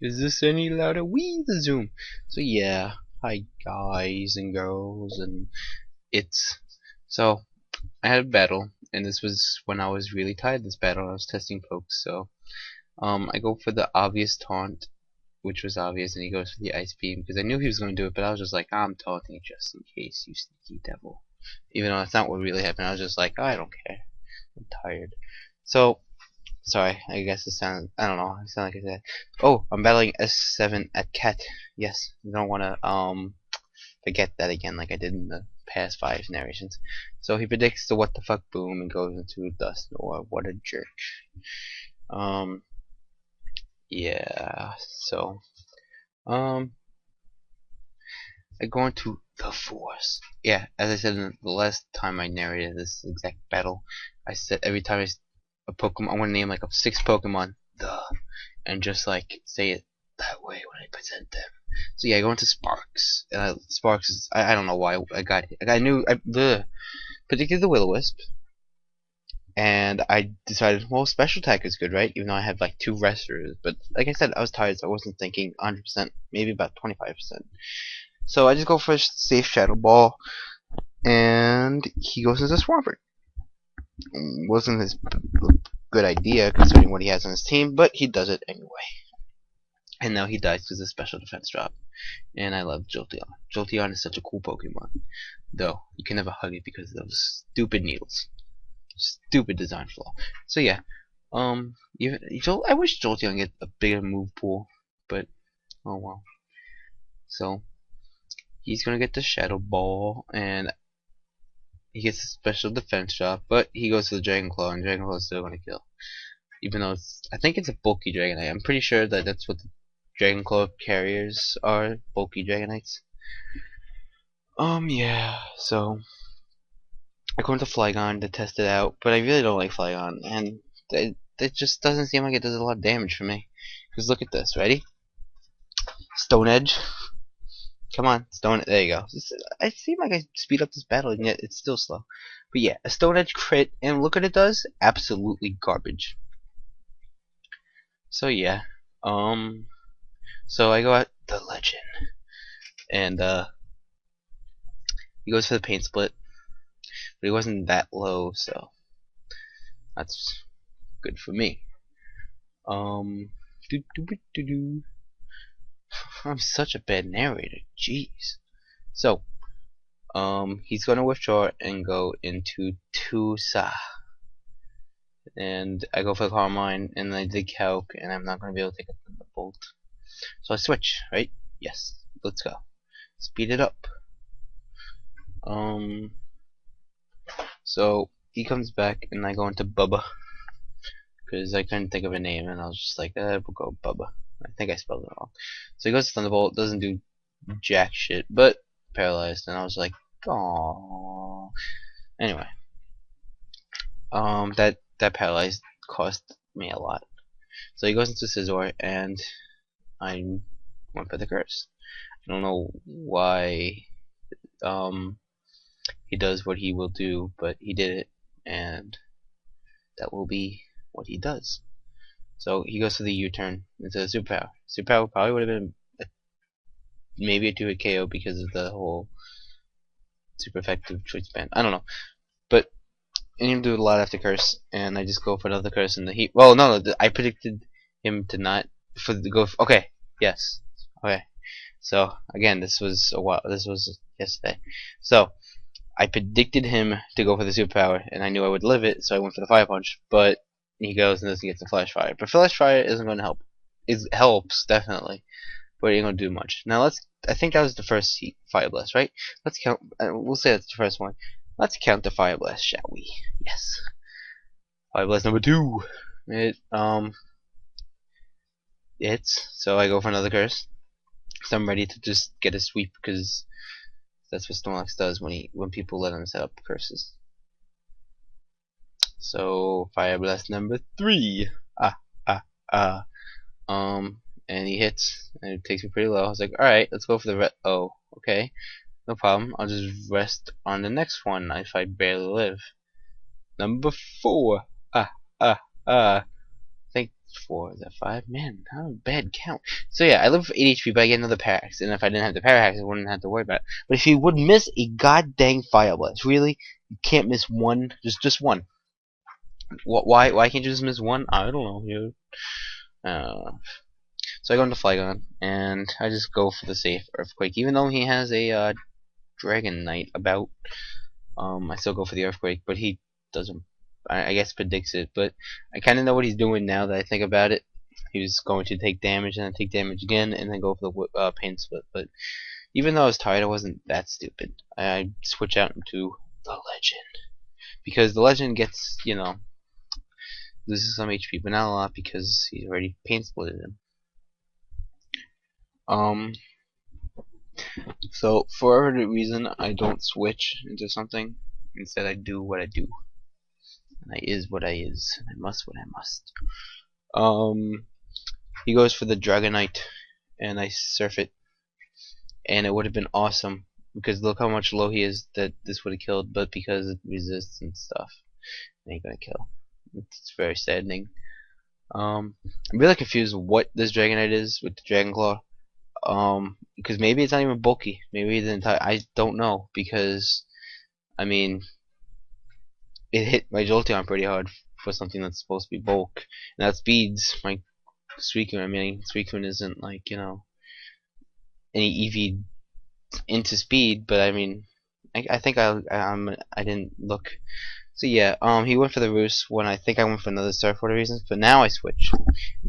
Is this any louder? Wee the zoom. So yeah, hi guys and girls and it's so I had a battle and this was when I was really tired of this battle. I was testing folks, so I go for the obvious taunt, which was obvious, and he goes for the ice beam because I knew he was going to do it, but I was just like, I'm taunting just in case, you sneaky devil. Even though that's not what really happened, I was just like, oh, I don't care. I'm tired. So sorry, I guess it sounded, I don't know, I sound like I said, oh, I'm battling S7atcat. Yes, I don't want to, forget that again like I did in the past 5 narrations. So he predicts the what the fuck boom and goes into dust, or what a jerk. Um, yeah, so, um, I go into the force. Yeah, as I said in the last time I narrated this exact battle, I said every time a Pokemon, I want to name like 6 Pokemon, and just like say it that way when I present them. So yeah, I go into Sparks, and Sparks is I don't know why I knew I predicted the Will-O-Wisp, and I decided well Special Attack is good, right? Even though I have like 2 Restors, but like I said, I was tired, so I wasn't thinking 100%, maybe about 25%. So I just go for a safe Shadow Ball, and he goes into Swampert. Wasn't his good idea considering what he has on his team, but he does it anyway. And now he dies because of special defense drop. And I love Jolteon. Jolteon is such a cool Pokemon. Though, you can never hug it because of those stupid needles. Stupid design flaw. So yeah, I wish Jolteon get a bigger move pool, but oh well. So he's gonna get the Shadow Ball, and he gets a special defense drop, but he goes to the Dragon Claw, and Dragon Claw is still gonna kill. Even though I think it's a bulky Dragonite. I'm pretty sure that that's what the Dragon Claw carriers are, bulky Dragonites. Yeah, so I go into Flygon to test it out, but I really don't like Flygon, and it just doesn't seem like it does a lot of damage for me. Because look at this, ready? Stone Edge. Come on, Stone. There you go. I seem like I speed up this battle, and yet it's still slow. But yeah, a Stone Edge crit, and look what it does. Absolutely garbage. So yeah, so I go at the Legend, and he goes for the Paint Split, but he wasn't that low, so that's good for me. Doo -doo -doo -doo -doo. I'm such a bad narrator. Jeez. So, he's gonna withdraw and go into Tusa. And I go for the Carmine, and I dig Calc, and I'm not gonna be able to take a Thunderbolt. So I switch, right? Yes. Let's go. Speed it up. So he comes back, and I go into Bubba, because I couldn't think of a name, and I was just like, we'll go Bubba. I think I spelled it wrong. So he goes to Thunderbolt, doesn't do jack shit, but paralyzed, and I was like, oh. Anyway, that paralyzed cost me a lot. So he goes into Scizor, and I went for the curse. I don't know why he does what he will do, but he did it, and that will be what he does. So he goes for the U-turn into the Superpower. Superpower probably would have been maybe a 2-hit KO because of the whole super effective choice band. I don't know, but I didn't do a lot after curse, and I just go for another curse in the heat. Well, no, I predicted him to not for the go. Okay, yes, okay. So again, this was a while. This was yesterday. So I predicted him to go for the superpower, and I knew I would live it, so I went for the fire punch. But he goes and doesn't get the flash fire. But flash fire isn't going to help. It helps definitely, but it ain't going to do much. Now I think that was the first fire blast, right? Let's count. We'll say that's the first one. Let's count the fire blast, shall we? Yes. Fire blast number 2. It's so I go for another curse. So I'm ready to just get a sweep because that's what Snorlax does when people let him set up curses. So fire blast number 3. And he hits, and it takes me pretty low. I was like, all right, let's go for the oh, okay, no problem. I'll just rest on the next one if I barely live. Number 4. I think 4, is that 5? Man, how a bad count. So yeah, I live for 8 HP, but I get another Parax, and if I didn't have the Parax, I wouldn't have to worry about it. But if he would miss a god dang Fire Blast, really, you can't miss one, just one. Why can't you just miss one? I don't know, dude. So I go into Flygon, and I just go for the safe Earthquake, even though he has a Dragon Knight about. I still go for the Earthquake, but he doesn't. I guess predicts it, but I kind of know what he's doing now that I think about it. He was going to take damage and then take damage again, and then go for the Pain Split. But even though I was tired, I wasn't that stupid. I switch out into the Legend because the Legend gets, loses some HP, but not a lot because he's already Pain Splitted him. So for whatever reason, I don't switch into something. Instead, I do what I do. And I is what I is. And I must what I must. He goes for the Dragonite, and I surf it. And it would have been awesome, because look how much low he is that this would have killed, but because it resists and stuff, it ain't gonna kill. It's very saddening. I'm really confused what this Dragonite is with the Dragon Claw. Because maybe it's not even bulky. Maybe the entire I don't know, because I mean it hit my Jolteon pretty hard for something that's supposed to be bulk. And that speeds my Suicune. I mean Suicune isn't like, any EV into speed, but I mean I think I didn't look. So yeah, he went for the Roost when I think I went for another Surf for whatever reasons, but now I switch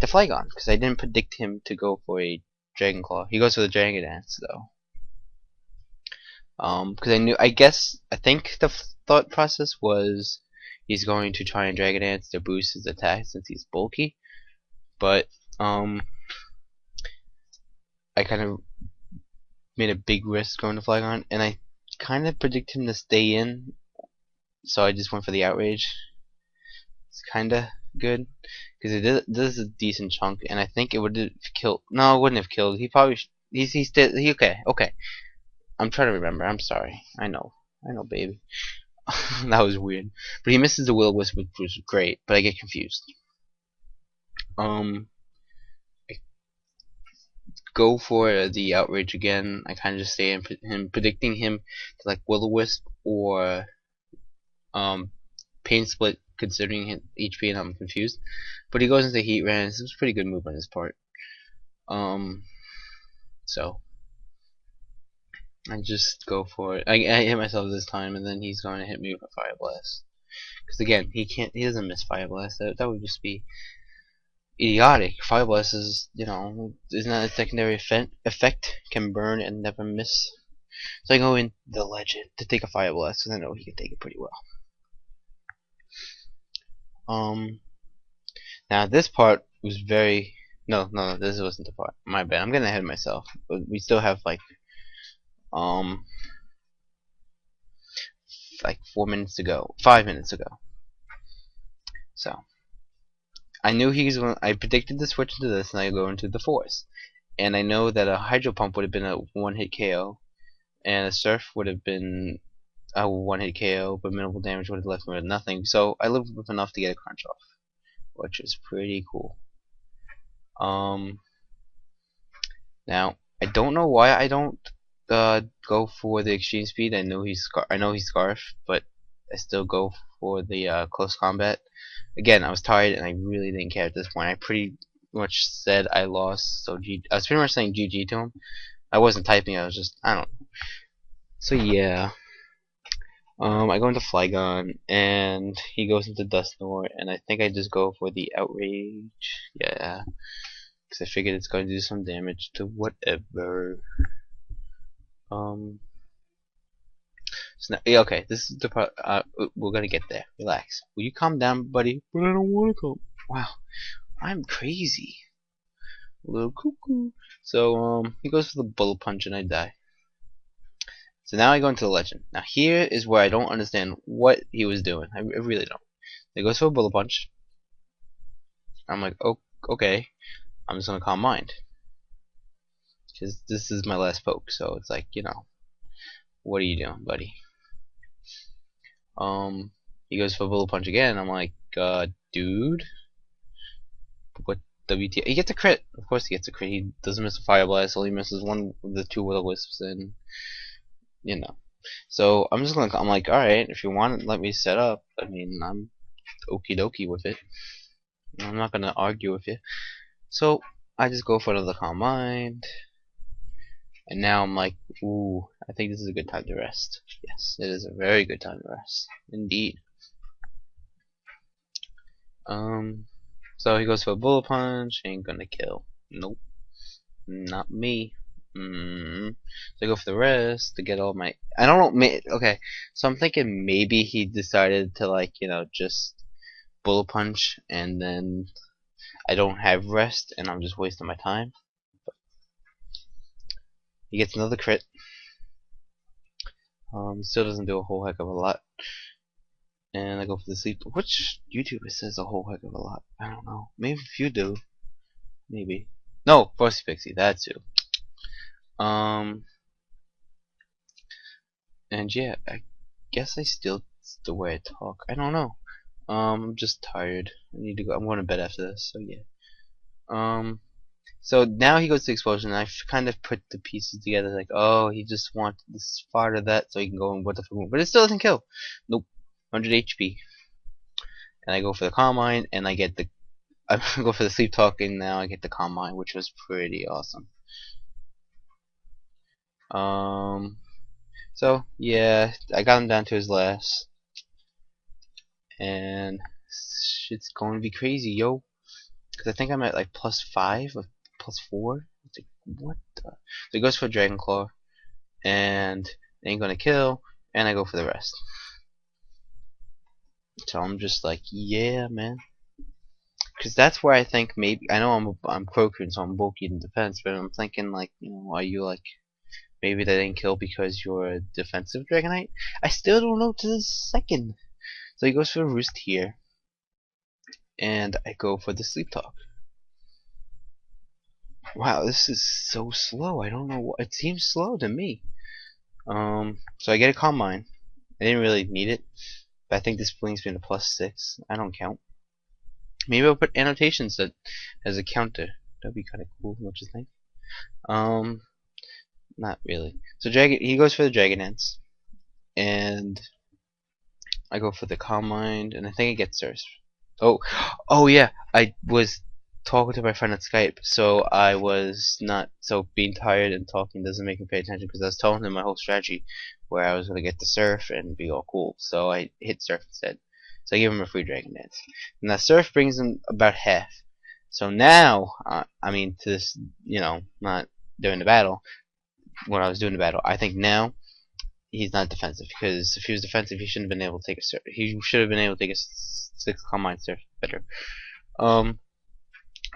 to Flygon because I didn't predict him to go for a Dragon Claw. He goes for the Dragon Dance though. Because I think the thought process was he's going to try and Dragon Dance to boost his attack since he's bulky, but I kind of made a big risk going to Flygon, and I kind of predicted him to stay in, so I just went for the Outrage. It's kind of good because it does a decent chunk, and I think it would have killed. No, it wouldn't have killed. He probably okay. I'm trying to remember. I'm sorry. I know, baby. That was weird. But he misses the Will-O-Wisp, which was great. But I get confused. I go for the Outrage again. I kind of just stay in him, predicting him to like Will-O-Wisp or Pain Split, considering his HP, and I'm confused. But he goes into Heat Rans. It was a pretty good move on his part. So I just go for it. I hit myself this time, and then he's going to hit me with a Fire Blast. Because again, he doesn't miss Fire Blast. That would just be idiotic. Fire Blast is, isn't that a secondary effect? Can burn and never miss. So I go in the Legend to take a Fire Blast, because I know he can take it pretty well. Now this part was very no, this wasn't the part. My bad. I'm getting ahead of myself. But we still have like 4 minutes to go, 5 minutes to go. So I knew I predicted the switch into this, and I go into the Force. And I know that a Hydro Pump would have been a one-hit KO, and a Surf would have been a one-hit KO, but minimal damage would have left me with nothing. So I lived with enough to get a crunch off, which is pretty cool. Now I don't know why I don't go for the Extreme Speed. I know he's Scarf, but I still go for the Close Combat. Again, I was tired and I really didn't care at this point. I pretty much said I lost, so I was pretty much saying GG to him. I wasn't typing. I was just, I don't know. So yeah, I go into Flygon and he goes into Dusknoir, and I think I just go for the Outrage. Yeah, because I figured it's going to do some damage to whatever. So now, yeah, okay, this is the part. We're gonna get there. Relax. Will you calm down, buddy? But I don't want to calm. Wow, I'm crazy. A little cuckoo. So he goes for the Bullet Punch, and I die. So now I go into the Legend. Now here is where I don't understand what he was doing. I really don't. He goes for a Bullet Punch. I'm like, oh, okay. I'm just gonna Calm Mind, because this is my last poke. So it's like, what are you doing, buddy? He goes for Bullet Punch again. I'm like, dude. what WT? He gets a crit. Of course he gets a crit. He doesn't miss a fire blast. Only misses one of the two will-o-wisps, and you know. So I'm just gonna. I'm like, all right, if you want to let me set up, I mean, I'm okie dokie with it. I'm not gonna argue with you. So I just go for another Calm Mind, and now I'm like, ooh, I think this is a good time to rest. Yes, it is a very good time to rest, indeed. So he goes for a Bullet Punch. Ain't gonna kill. Nope, not me. So I go for the rest to get all my. I don't know. Okay, so I'm thinking maybe he decided to, like, just Bullet Punch, and then I don't have rest, and I'm just wasting my time. But he gets another crit. Still doesn't do a whole heck of a lot. And I go for the sleep. Which YouTuber says a whole heck of a lot? I don't know. Maybe if you do. Maybe. No, Frosty Pixie. That's who. And yeah, I guess it's the way I talk. I don't know. I'm just tired. I need to go. I'm going to bed after this. So yeah. So now he goes to the explosion, and I've kind of put the pieces together, like, oh, he just wants this far to that so he can go and what the fuck, but it still doesn't kill. Nope. 100 HP. And I go for the Calm Mind, and I get the I go for the Sleep Talk, and now I get the Calm Mind, which was pretty awesome. So yeah, I got him down to his last, and shit's going to be crazy, yo. Cause I think I'm at like +5 or +4. It's like, what the? So he goes for Dragon Claw, and they ain't gonna kill, and I go for the rest. So I'm just like, yeah, man. Cause that's where I think maybe, I know I'm Crocoon, so I'm bulky in defense, but I'm thinking, like, are you like, maybe they didn't kill because you're a defensive Dragonite? I still don't know to this second. So he goes for a Roost here, and I go for the Sleep Talk. Wow, this is so slow. I don't know what, it seems slow to me. So I get a Calm Mind. I didn't really need it, but I think this brings me to +6. I don't count. Maybe I'll put annotations that as a counter. That'd be kind of cool, don't you think? Not really. So he goes for the Dragon Dance, and I go for the Calm Mind, and I think I get Surf. Oh yeah, I was talking to my friend on Skype, so I was not, so being tired and talking doesn't make me pay attention, because I was telling him my whole strategy where I was going to get the Surf and be all cool, so I hit Surf instead. So I gave him a free Dragon Dance, and that Surf brings him about half. So now, I mean, to this, not during the battle, when I was doing the battle, I think now he's not defensive, because if he was defensive, he shouldn't have been able to take a Surf. He should have been able to take a 6 Calm Mind Surf better.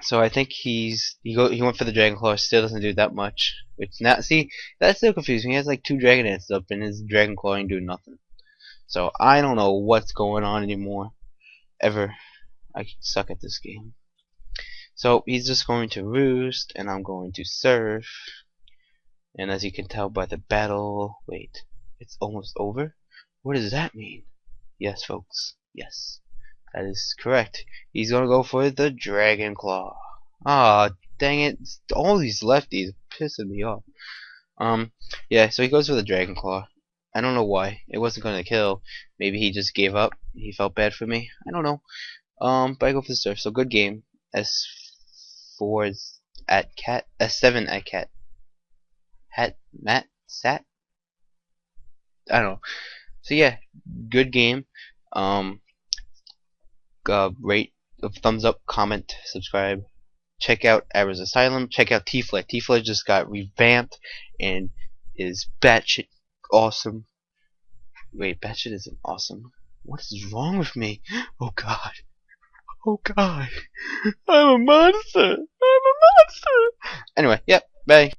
So I think he went for the Dragon Claw. Still doesn't do that much. Which now, see, that's still confusing. He has like 2 Dragon Dances up, and his Dragon Claw ain't doing nothing. So I don't know what's going on anymore. Ever. I suck at this game. So he's just going to Roost, and I'm going to Surf. And as you can tell by the battle, wait, it's almost over? What does that mean? Yes, folks. Yes. That is correct. He's gonna go for the Dragon Claw. Ah, dang it. All these lefties are pissing me off. Yeah, so he goes for the Dragon Claw. I don't know why. It wasn't gonna kill. Maybe he just gave up. He felt bad for me. I don't know. But I go for the Surf. So good game. S7atcat. S7atcat. Sat? I don't know. So yeah, good game. Rate, thumbs up, comment, subscribe. Check out Ara's Asylum. Check out T-Flight. T-Flight just got revamped and is batshit awesome. Wait, batshit isn't awesome. What is wrong with me? Oh god. Oh god. I'm a monster. I'm a monster. Anyway, yep. Bye.